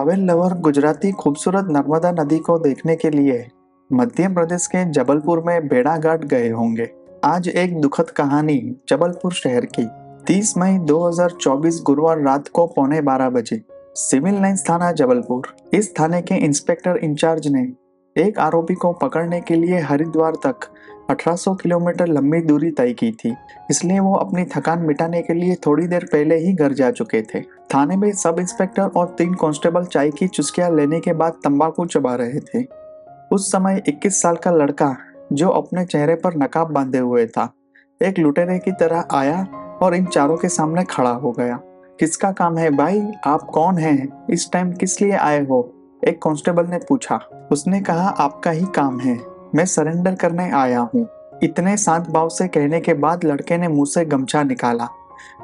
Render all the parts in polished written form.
Travel lover Gujarati खूबसूरत नर्मदा नदी को देखने के लिए मध्य प्रदेश के जबलपुर में बेड़ा घाट गए होंगे। आज एक दुखद कहानी जबलपुर शहर की। 30 मई 2024 गुरुवार रात को 11:15 बजे सिविल लाइंस थाना जबलपुर, इस थाने के इंस्पेक्टर इंचार्ज ने एक आरोपी को पकड़ने के लिए हरिद्वार तक 1800 किलोमीटर लंबी दूरी तय की थी। इसलिए वो अपनी थकान मिटाने के लिए थोड़ी देर पहले ही घर जा चुके थे। थाने में सब इंस्पेक्टर और 3 कांस्टेबल चाय की चुस्कियां लेने के बाद तंबाकू चबा रहे थे। उस समय 21 साल का लड़का, जो अपने चेहरे पर नकाब बांधे हुए था, एक लुटेरे की तरह आया और इन चारों के सामने खड़ा हो गया। किसका काम है भाई? आप कौन हैं? इस टाइम किस लिए आए हो? एक कांस्टेबल ने पूछा। उसने कहा, आपका ही काम है, मैं सरेंडर करने आया हूँ। इतने शांत भाव से कहने के बाद लड़के ने मुंह से गमछा निकाला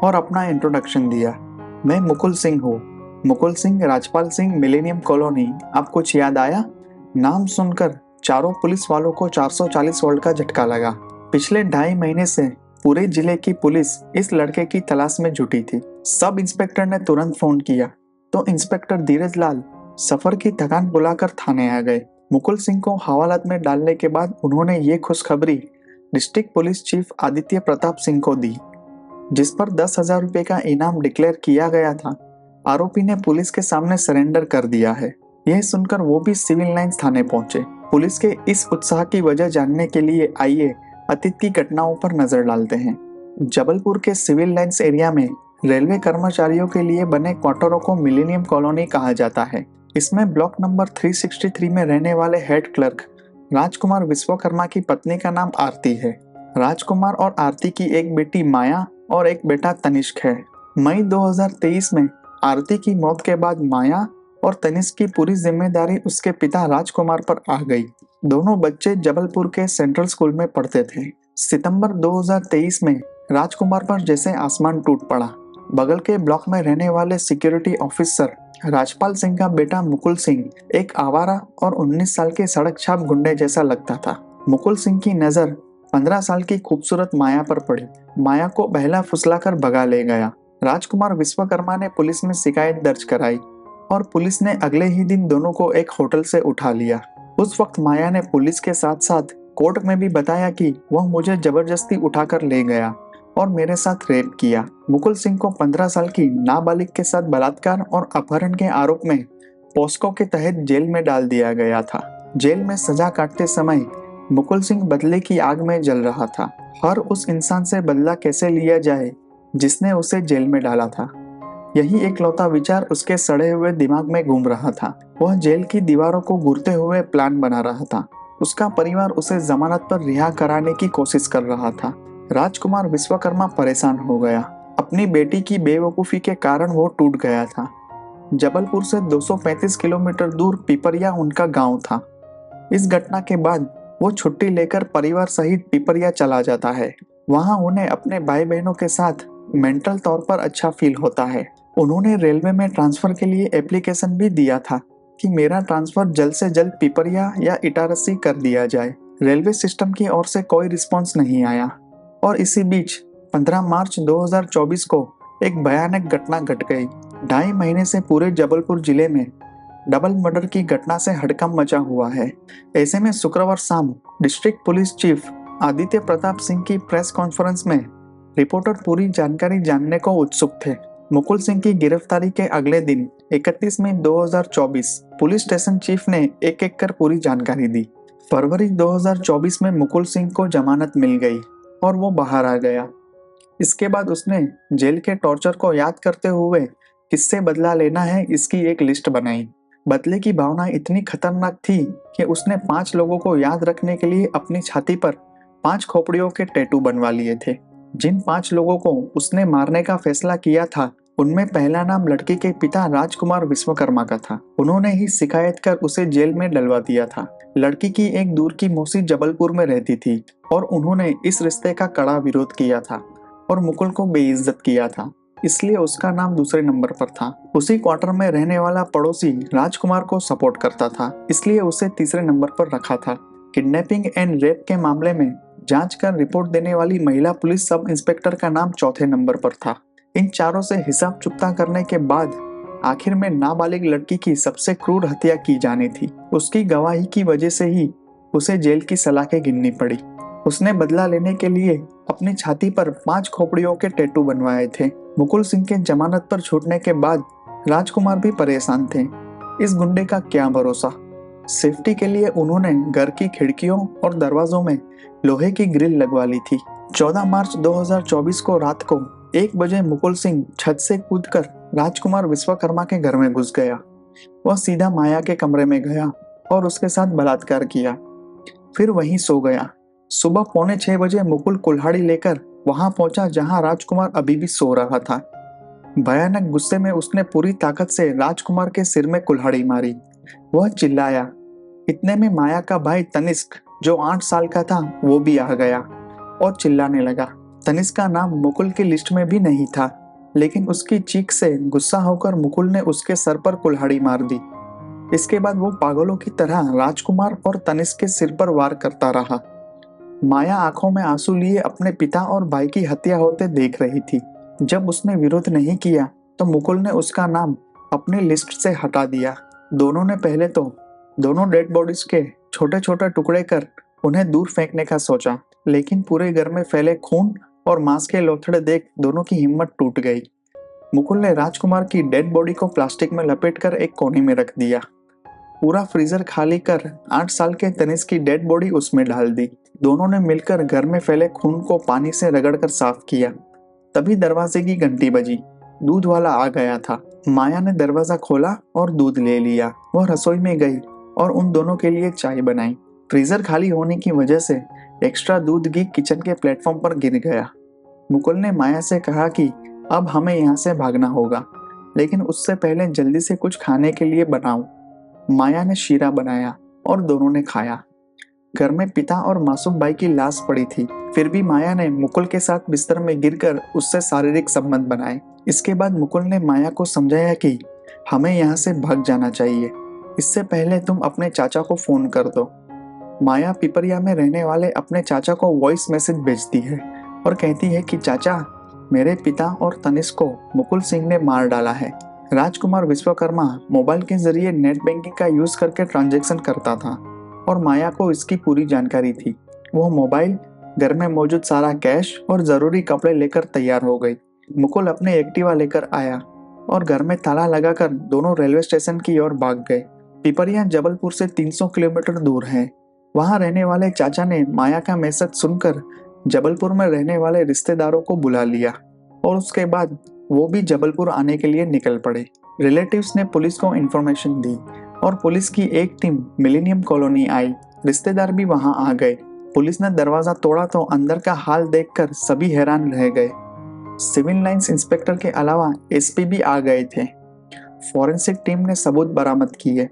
और अपना इंट्रोडक्शन दिया। मैं मुकुल सिंह हूँ। Mukul Singh, Rajpal Singh, millennium colony. आप कुछ याद आया? नाम सुनकर चारों पुलिस वालों को 440 वोल्ट का झटका लगा। पिछले 2.5 महीने से पूरे जिले की पुलिस इस लड़के की तलाश में जुटी थी। सब इंस्पेक्टर ने तुरंत फोन किया तो इंस्पेक्टर धीरज लाल सफर की थकान बुलाकर थाने आ गए। मुकुल सिंह को हवालात में डालने के बाद उन्होंने ये खुशखबरी district police chief Aditya Pratap Singh को दी, जिस पर 10,000 रुपए का इनाम डिक्लेयर किया गया था। आरोपी ने पुलिस के सामने सरेंडर कर दिया है। यह सुनकर वो भी सिविल लाइंस थाने पहुंचे। पुलिस के इस उत्साह की वजह जानने के लिए आइए अतीत की घटनाओं पर नजर डालते हैं। जबलपुर के सिविल लाइंस एरिया में रेलवे कर्मचारियों के लिए बने क्वार्टरों को मिलेनियम कॉलोनी कहा जाता है। इसमें ब्लॉक नंबर 363 में रहने वाले हेड क्लर्क राजकुमार विश्वकर्मा की पत्नी का नाम आरती है। राजकुमार और आरती की एक बेटी माया और एक बेटा तनिष्क है। मई 2023 में आरती की मौत के बाद माया और तनिष्क की पूरी जिम्मेदारी उसके पिता राजकुमार पर आ गई। दोनों बच्चे जबलपुर के सेंट्रल स्कूल में पढ़ते थे। सितंबर 2023 में राजकुमार पर जैसे आसमान टूट पड़ा। बगल के ब्लॉक में रहने वाले सिक्योरिटी ऑफिसर राजपाल सिंह का बेटा मुकुल सिंह एक आवारा और 19 साल के सड़क छाप गुंडे जैसा लगता था। मुकुल सिंह की नजर 15 साल की खूबसूरत माया पर पड़ी। माया को बहला फुसलाकर भगा ले गया। राजकुमार विश्वकर्मा ने पुलिस में शिकायत दर्ज कराई और पुलिस ने अगले ही दिन दोनों को एक होटल से उठा लिया। उस वक्त माया ने पुलिस के साथ साथ कोर्ट में भी बताया कि वह मुझे जबरदस्ती उठाकर ले गया और मेरे साथ रेप किया। मुकुल सिंह को 15 साल की नाबालिग के साथ बलात्कार और अपहरण के आरोप में पॉस्को के तहत जेल में डाल दिया गया था। जेल में सजा काटते समय मुकुल सिंह बदले की आग में जल रहा था। हर उस इंसान से बदला कैसे लिया जाए जिसने उसे जेल में डाला था, यही एक लौता विचार उसके सड़े हुए दिमाग में घूम रहा था। वह जेल की दीवारों को घूरते हुए प्लान बना रहा था। उसका परिवार उसे जमानत पर रिहा कराने की कोशिश कर रहा था। राजकुमार विश्वकर्मा परेशान हो गया। अपनी बेटी की बेवकूफ़ी के कारण वो टूट गया था। जबलपुर से 235 किलोमीटर दूर पिपरिया उनका गांव था। इस घटना के बाद वो छुट्टी लेकर परिवार सहित पिपरिया चला जाता है। वहां उन्हें अपने भाई बहनों के साथ मेंटल तौर पर अच्छा फील होता है। उन्होंने रेलवे में ट्रांसफर के लिए एप्लीकेशन भी दिया था कि मेरा ट्रांसफर जल्द से जल्द पिपरिया या इटारसी कर दिया जाए। रेलवे सिस्टम की ओर से कोई रिस्पॉन्स नहीं आया और इसी बीच 15 मार्च 2024 को एक भयानक घटना घट गई। 2.5 महीने से पूरे जबलपुर जिले में डबल मर्डर की घटना से हड़कंप मचा हुआ है। ऐसे में शुक्रवार शाम district police chief Aditya Pratap Singh की प्रेस कॉन्फ्रेंस में रिपोर्टर पूरी जानकारी जानने को उत्सुक थे। मुकुल सिंह की गिरफ्तारी के अगले दिन 31 मई 2024 पुलिस स्टेशन चीफ ने एक एक कर पूरी जानकारी दी। फरवरी 2024 में मुकुल सिंह को जमानत मिल गई और वो बाहर आ गया। इसके बाद उसने जेल के टॉर्चर को याद करते हुए किससे बदला लेना है इसकी एक लिस्ट बनाई। बदले की भावना इतनी खतरनाक थी कि उसने 5 लोगों को याद रखने के लिए अपनी छाती पर 5 खोपड़ियों के टैटू बनवा लिए थे। जिन 5 लोगों को उसने मारने का फैसला किया था, उनमें पहला नाम लड़की के पिता राजकुमार विश्वकर्मा का था। उन्होंने ही शिकायत कर उसे जेल में डलवा दिया था। लड़की की एक दूर की मौसी जबलपुर में रहती थी और उन्होंने इस रिश्ते का कड़ा विरोध किया था और मुकुल को बेइज्जत किया था, इसलिए उसका नाम दूसरे नंबर पर था। उसी क्वार्टर में रहने वाला पड़ोसी राजकुमार को सपोर्ट करता था, इसलिए उसे तीसरे नंबर पर रखा था। किडनैपिंग एंड रेप के मामले में जांच कर रिपोर्ट देने वाली महिला पुलिस सब इंस्पेक्टर का नाम चौथे नंबर पर था। इन चारों से हिसाब चुकता करने के बाद आखिर में नाबालिग लड़की की सबसे क्रूर हत्या की जानी थी। उसकी गवाही की वजह से ही उसे जेल की सलाखें गिननी पड़ी। उसने बदला लेने के लिए अपनी छाती पर 5 खोपड़ियों के टैटू बनवाए थे। मुकुल सिंह के जमानत पर छूटने के बाद राजकुमार भी परेशान थे। इस गुंडे का क्या भरोसा। सेफ्टी के लिए उन्होंने घर की खिड़कियों और दरवाजों में लोहे की ग्रिल लगवा ली थी। 14 मार्च 2024 को रात को 1 बजे मुकुल सिंह छत से कूदकर राजकुमार विश्वकर्मा के घर में घुस गया। वह सीधा माया के कमरे में गया और उसके साथ बलात्कार किया, फिर वहीं सो गया। सुबह 5:45 बजे मुकुल कुल्हाड़ी लेकर वहां पहुंचा जहां राजकुमार अभी भी सो रहा था। भयानक गुस्से में उसने पूरी ताकत से राजकुमार के सिर में कुल्हाड़ी मारी। वह चिल्लाया। इतने में माया का भाई तनिष्क, जो 8 साल का था, वो भी आ गया और चिल्लाने लगा। तनिष्क का नाम मुकुल की लिस्ट में भी नहीं था, लेकिन उसकी चीख से गुस्सा होकर मुकुल ने उसके सर पर कुल्हाड़ी मार दी। इसके बाद वो पागलों की तरह राजकुमार और तनिष्क के सिर पर वार करता रहा। माया आंखों में आंसू लिए अपने पिता और भाई की हत्या होते देख रही थी। जब उसने विरोध नहीं किया तो मुकुल ने उसका नाम अपनी लिस्ट से हटा दिया। दोनों ने पहले तो दोनों डेड बॉडीज के छोटे छोटे टुकड़े कर उन्हें दूर फेंकने का सोचा, लेकिन पूरे घर में फैले खून और मांस के लोथड़े देख दोनों की हिम्मत टूट गई। मुकुल ने राजकुमार की डेड बॉडी को प्लास्टिक में लपेटकर एक कोने में रख दिया। पूरा फ्रीजर खाली कर 8 साल के तनिष्क की डेड बॉडी उसमें डाल दी। दोनों ने मिलकर घर में फैले खून को पानी से रगड़कर साफ किया। तभी दरवाजे की घंटी बजी। दूध वाला आ गया था। माया ने दरवाजा खोला और दूध ले लिया। वह रसोई में गई और उन दोनों के लिए चाय बनाई। फ्रीजर खाली होने की वजह से एक्स्ट्रा दूध घी किचन के प्लेटफॉर्म पर गिर गया। मुकुल ने माया से कहा कि अब हमें यहाँ से भागना होगा, लेकिन उससे पहले जल्दी से कुछ खाने के लिए बनाओ। माया ने शीरा बनाया और दोनों ने खाया। घर में पिता और मासूम भाई की लाश पड़ी थी, फिर भी माया ने मुकुल के साथ बिस्तर में गिरकर उससे शारीरिक संबंध बनाए। इसके बाद मुकुल ने माया को समझाया कि हमें यहाँ से भाग जाना चाहिए, इससे पहले तुम अपने चाचा को फोन कर दो। माया पिपरिया में रहने वाले अपने चाचा को वॉइस मैसेज भेजती है और कहती है कि चाचा, मेरे पिता और तनिष्क को मुकुल सिंह ने मार डाला है। राजकुमार विश्वकर्मा मोबाइल के जरिए नेट बैंकिंग का यूज करके ट्रांजैक्शन करता था और माया को इसकी पूरी जानकारी थी। वो मोबाइल, घर में मौजूद सारा कैश और जरूरी कपड़े लेकर तैयार हो गई। मुकुल अपने एक्टिवा लेकर आया और घर में ताला लगाकर दोनों रेलवे स्टेशन की ओर भाग गए। पिपरिया जबलपुर से 300 किलोमीटर दूर है। वहां रहने वाले चाचा ने माया का मैसेज सुनकर जबलपुर में रहने वाले रिश्तेदारों को बुला लिया और उसके बाद वो भी जबलपुर आने के लिए निकल पड़े। रिलेटिव्स ने पुलिस को इन्फॉर्मेशन दी और पुलिस की एक टीम मिलेनियम कॉलोनी आई। रिश्तेदार भी वहां आ गए। पुलिस ने दरवाजा तोड़ा तो अंदर का हाल देखकर सभी हैरान रह गए। सिविल लाइंस इंस्पेक्टर के अलावा एसपी भी आ गए थे। फॉरेंसिक टीम ने सबूत बरामद किए।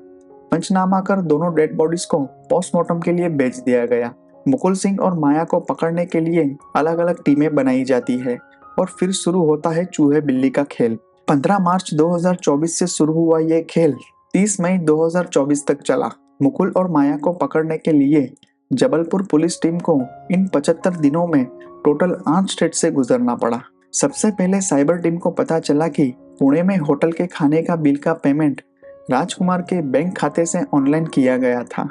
पंचनामा कर दोनों डेड बॉडीज को पोस्टमार्टम के लिए भेज दिया गया। मुकुल सिंह और माया को पकड़ने के लिए अलग अलग टीमें बनाई जाती है और फिर शुरू होता है चूहे बिल्ली का खेल। 15 मार्च 2024 से शुरू हुआ ये खेल 30 मई 2024 तक चला। मुकुल और माया को पकड़ने के लिए जबलपुर पुलिस टीम को इन 75 दिनों में टोटल 8 स्टेट से गुजरना पड़ा। सबसे पहले साइबर टीम को पता चला कि पुणे में होटल के खाने का बिल का पेमेंट राजकुमार के बैंक खाते से ऑनलाइन किया गया था।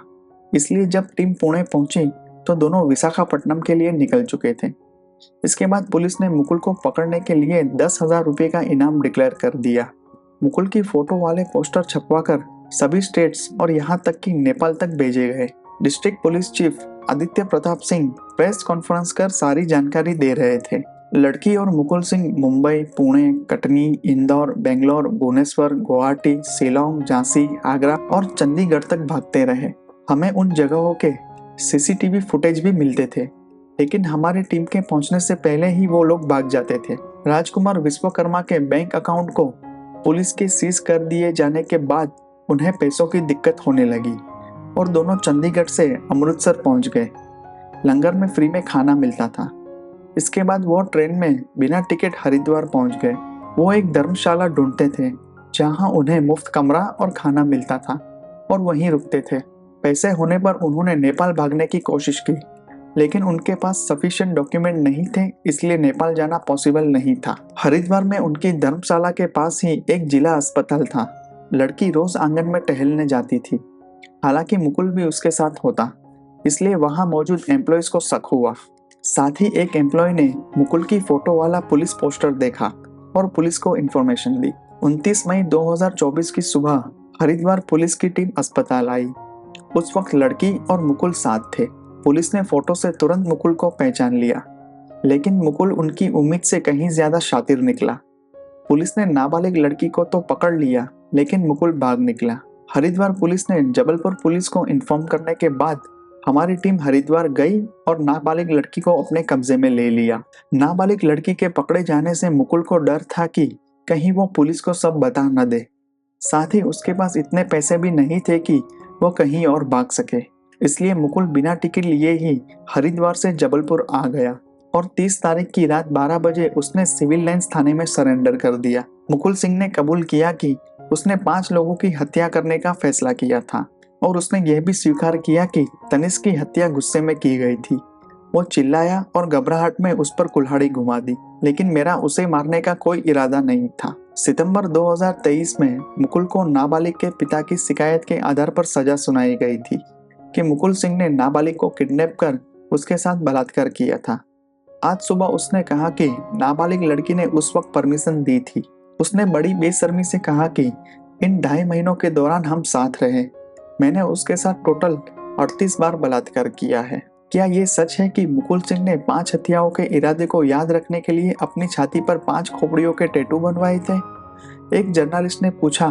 इसलिए जब टीम पुणे पहुंची तो दोनों विशाखापट्टनम के लिए निकल चुके थे। इसके बाद पुलिस ने मुकुल को पकड़ने के लिए 10,000 रुपये का इनाम डिक्लेयर कर दिया। मुकुल की फोटो वाले पोस्टर छपवाकर सभी स्टेट्स और यहाँ तक कि नेपाल तक भेजे गए। District police chief Aditya Pratap Singh press conference कर सारी जानकारी दे रहे थे। लड़की और मुकुल सिंह मुंबई, पुणे, कटनी, इंदौर, बेंगलोर, भुवनेश्वर, गुवाहाटी, शिलोंग, झांसी, आगरा और चंडीगढ़ तक भागते रहे। हमें उन जगहों के सीसीटीवी फुटेज भी मिलते थे, लेकिन हमारी टीम के पहुंचने से पहले ही वो लोग भाग जाते थे। राजकुमार विश्वकर्मा के बैंक अकाउंट को पुलिस के सीज कर दिए जाने के बाद उन्हें पैसों की दिक्कत होने लगी और दोनों चंडीगढ़ से अमृतसर पहुंच गए। लंगर में फ्री में खाना मिलता था। इसके बाद वो ट्रेन में बिना टिकट हरिद्वार पहुंच गए। वो एक धर्मशाला ढूंढते थे जहां उन्हें मुफ्त कमरा और खाना मिलता था और वहीं रुकते थे। पैसे होने पर उन्होंने नेपाल भागने की कोशिश की, लेकिन उनके पास सफिशिएंट डॉक्यूमेंट नहीं थे, इसलिए नेपाल जाना पॉसिबल नहीं था। हरिद्वार में उनकी धर्मशाला के पास ही एक जिला अस्पताल था। लड़की रोज आंगन में टहलने जाती थी। हालांकि मुकुल भी उसके साथ होता, इसलिए वहां मौजूद एम्प्लॉयज को शक हुआ। साथ ही एक एम्प्लॉय ने मुकुल की फोटो वाला पुलिस पोस्टर देखा और पुलिस को इन्फॉर्मेशन दी। 29 मई 2024 की सुबह हरिद्वार पुलिस की टीम अस्पताल आई। उस वक्त लड़की और मुकुल साथ थे। पुलिस ने फोटो से तुरंत मुकुल को पहचान लिया, लेकिन मुकुल उनकी उम्मीद से कहीं ज्यादा शातिर निकला। पुलिस ने नाबालिग लड़की को तो पकड़ लिया, लेकिन मुकुल भाग निकला। हरिद्वार पुलिस ने जबलपुर पुलिस को इन्फॉर्म करने के बाद हमारी टीम हरिद्वार गई और नाबालिग लड़की को अपने कब्जे में ले लिया। नाबालिग लड़की के पकड़े जाने से मुकुल को डर था कि कहीं वो पुलिस को सब बता न दे। साथ ही उसके पास इतने पैसे भी नहीं थे कि वो कहीं और भाग सके। इसलिए मुकुल बिना टिकट लिए ही हरिद्वार से जबलपुर आ गया और 30 तारीख की रात 12 बजे उसने सिविल लाइंस थाने में सरेंडर कर दिया। मुकुल सिंह ने कबूल किया कि उसने 5 लोगों की हत्या करने का फैसला किया था और उसने यह भी स्वीकार किया कि तनिष्क की हत्या गुस्से में की गई थी। वो चिल्लाया और घबराहट में उस पर कुल्हाड़ी घुमा दी, लेकिन मेरा उसे मारने का कोई इरादा नहीं था। सितंबर 2023 में मुकुल को नाबालिग के पिता की शिकायत के आधार पर सजा सुनाई गई थी कि मुकुल सिंह ने नाबालिग को किडनैप कर उसके साथ बलात्कार किया था। आज सुबह उसने कहा कि नाबालिग लड़की ने उस वक्त परमिशन दी थी। उसने बड़ी बेशर्मी से कहा कि इन 2.5 महीनों के दौरान हम साथ रहे, मैंने उसके साथ टोटल 38 बार बलात्कार किया है। क्या ये सच है कि मुकुल सिंह ने 5 हत्याओं के इरादे को याद रखने के लिए अपनी छाती पर 5 खोपड़ियों के टैटू बनवाए थे? एक जर्नलिस्ट ने पूछा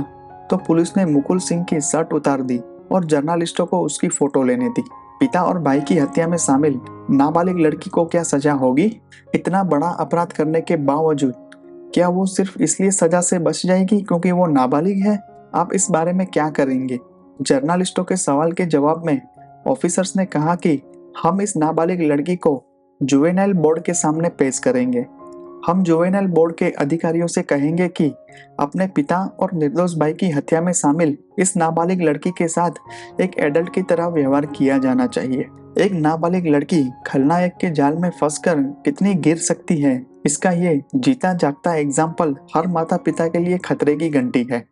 तो पुलिस ने मुकुल सिंह की शर्ट उतार दी और जर्नलिस्टों को उसकी फोटो लेने दी। पिता और भाई की हत्या में शामिल नाबालिग लड़की को क्या सजा होगी? इतना बड़ा अपराध करने के बावजूद क्या वो सिर्फ इसलिए सजा से बच जाएगी क्योंकि वो नाबालिग है? आप इस बारे में क्या करेंगे? जर्नलिस्टों के सवाल के जवाब में ऑफिसर्स ने कहा कि हम इस नाबालिग लड़की को जुवेनाइल बोर्ड के सामने पेश करेंगे। हम जुवेनाइल बोर्ड के अधिकारियों से कहेंगे कि अपने पिता और निर्दोष भाई की हत्या में शामिल इस नाबालिग लड़की के साथ एक एडल्ट की तरह व्यवहार किया जाना चाहिए। एक नाबालिग लड़की खलनायक के जाल में फंसकर कितनी गिर सकती है, इसका ये जीता जागता एग्जाम्पल हर माता पिता के लिए खतरे की घंटी है।